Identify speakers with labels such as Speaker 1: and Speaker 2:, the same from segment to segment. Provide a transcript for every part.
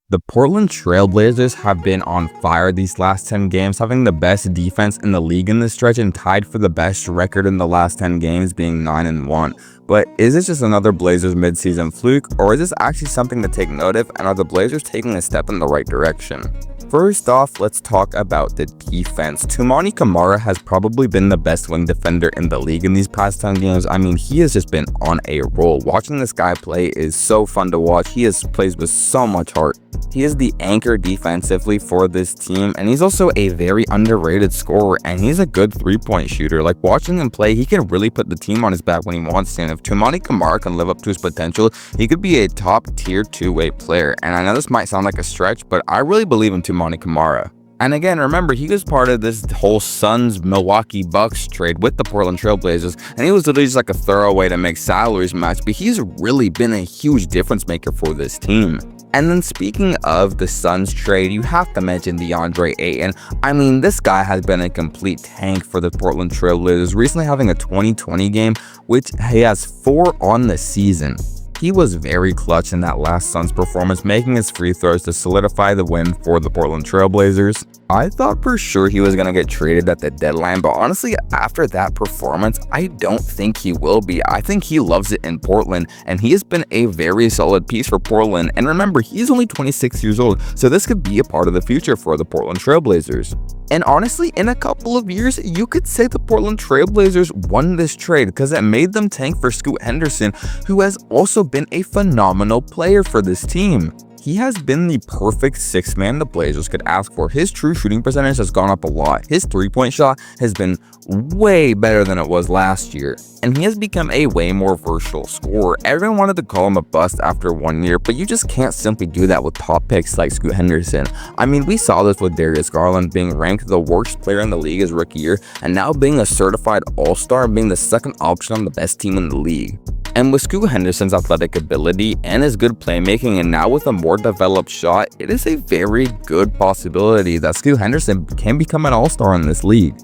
Speaker 1: The Portland Trail Blazers have been on fire these last 10 games, having the best defense in the league in this stretch and tied for the best record in the last 10 games, being 9-1. But is this just another Blazers midseason fluke, or is this actually something to take note of, and are the Blazers taking a step in the right direction? First off, let's talk about the defense. Toumani Camara has probably been the best wing defender in the league in these past 10 games. I mean, he has just been on a roll. Watching this guy play is so fun to watch. He plays with so much heart. He is the anchor defensively for this team, and he's also a very underrated scorer, and he's a good three-point shooter. Like, watching him play, he can really put the team on his back when he wants to, and if Toumani Camara can live up to his potential, he could be a top tier two-way player. And I know this might sound like a stretch, but I really believe in Toumani Camara. And again, remember, he was part of this whole Suns-Milwaukee Bucks trade with the Portland Trail Blazers, and he was literally just like a throwaway to make salaries match, but he's really been a huge difference maker for this team. And then speaking of the Suns trade, you have to mention Deandre Ayton. I mean, this guy has been a complete tank for the Portland Trail Blazers, recently having a 20-20 game, which he has 4 on the season. He was very clutch in that last Suns performance, making his free throws to solidify the win for the Portland Trail Blazers. I thought for sure he was going to get traded at the deadline, but honestly, after that performance, I don't think he will be. I think he loves it in Portland, and he has been a very solid piece for Portland. And remember, he's only 26 years old, so this could be a part of the future for the Portland Trail Blazers. And honestly, in a couple of years, you could say the Portland Trail Blazers won this trade because it made them tank for Henderson, who has also been a phenomenal player for this team. He has been the perfect 6th man the Blazers could ask for. His true shooting percentage has gone up a lot. His three-point shot has been way better than it was last year, and he has become a way more versatile scorer. Everyone wanted to call him a bust after 1 year, but you just can't simply do that with top picks like Henderson. I mean, we saw this with Darius Garland being ranked the worst player in the league his rookie year, and now being a certified all-star and being the second option on the best team in the league. And with Henderson's athletic ability and his good playmaking, and now with a more developed shot, it is a very good possibility that Henderson can become an all-star in this league.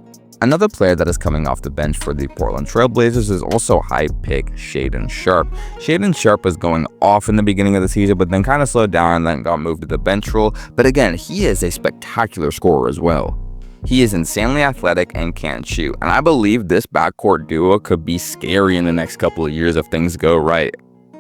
Speaker 1: Another player that is coming off the bench for the Portland Trail Blazers is also high pick Shaedon Sharpe. Shaedon Sharpe was going off in the beginning of the season, but then kind of slowed down and then got moved to the bench role. But again, he is a spectacular scorer as well. He is insanely athletic and can shoot, and I believe this backcourt duo could be scary in the next couple of years if things go right.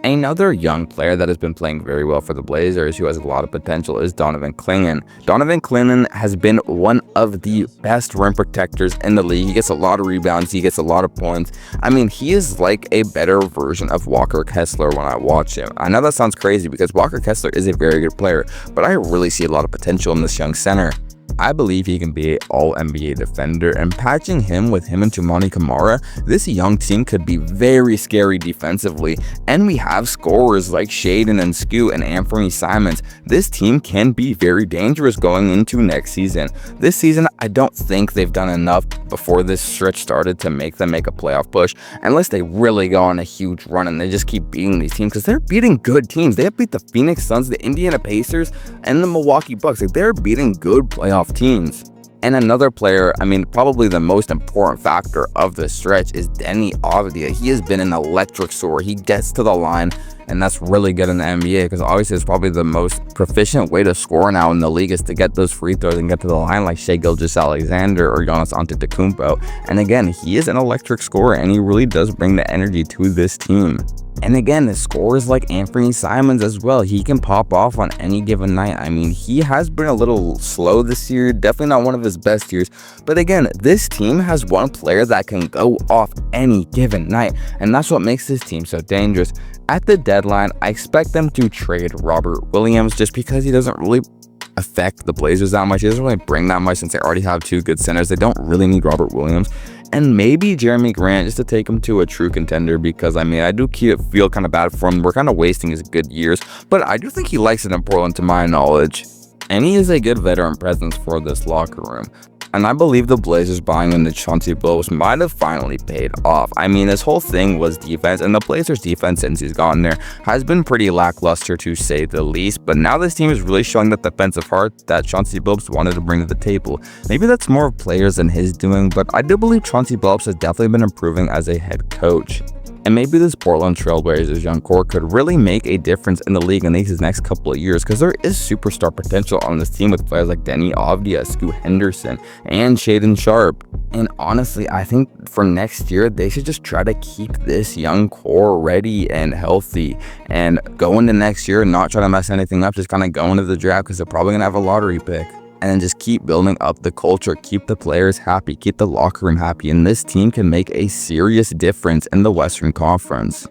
Speaker 1: Another young player that has been playing very well for the Blazers, who has a lot of potential, is Donovan Clingan. Donovan Clingan has been one of the best rim protectors in the league. He gets a lot of rebounds, he gets a lot of points. I mean, he is like a better version of Walker Kessler when I watch him. I know that sounds crazy because Walker Kessler is a very good player, but I really see a lot of potential in this young center. I believe he can be an all-NBA defender, and patching him and Toumani Camara, this young team could be very scary defensively. And we have scorers like Shaedon and Anfernee Simons. This team can be very dangerous going into next season. This season, I don't think they've done enough before this stretch started to make them make a playoff push, unless they really go on a huge run and they just keep beating these teams, because they're beating good teams. They have beat the Phoenix Suns, the Indiana Pacers, and the Milwaukee Bucks. Like, they're beating good playoff teams. And another player, I mean, probably the most important factor of the stretch is Deni Avdija. He has been an electric scorer. He gets to the line, and that's really good in the NBA because obviously it's probably the most proficient way to score now in the league is to get those free throws and get to the line like Shai Gilgeous-Alexander or Giannis Antetokounmpo. And again, he is an electric scorer, and he really does bring the energy to this team. And again, the scorers like Anfernee Simons as well, he can pop off on any given night. I mean, he has been a little slow this year, definitely not one of his best years. But again, this team has one player that can go off any given night, and that's what makes this team so dangerous. At the deadline, I expect them to trade Robert Williams just because he doesn't really affect the Blazers that much. He doesn't really bring that much since they already have 2 good centers. They don't really need Robert Williams. And maybe Jerami Grant just to take him to a true contender, because I mean, I do feel kind of bad for him. We're kind of wasting his good years, but I do think he likes it in Portland to my knowledge. And he is a good veteran presence for this locker room. And I believe the Blazers buying into Chauncey Billups might have finally paid off. I mean, this whole thing was defense, and the Blazers' defense since he's gotten there has been pretty lackluster to say the least. But now this team is really showing that defensive heart that Chauncey Billups wanted to bring to the table. Maybe that's more of players than his doing, but I do believe Chauncey Billups has definitely been improving as a head coach. And maybe this Portland Trailblazers young core could really make a difference in the league in these next couple of years, because there is superstar potential on this team with players like Deni Avdija, Henderson, and Shaedon Sharpe. And honestly, I think for next year, they should just try to keep this young core ready and healthy and go into next year and not try to mess anything up, just kind of go into the draft because they're probably going to have a lottery pick. And then just keep building up the culture, keep the players happy, keep the locker room happy, and this team can make a serious difference in the Western Conference.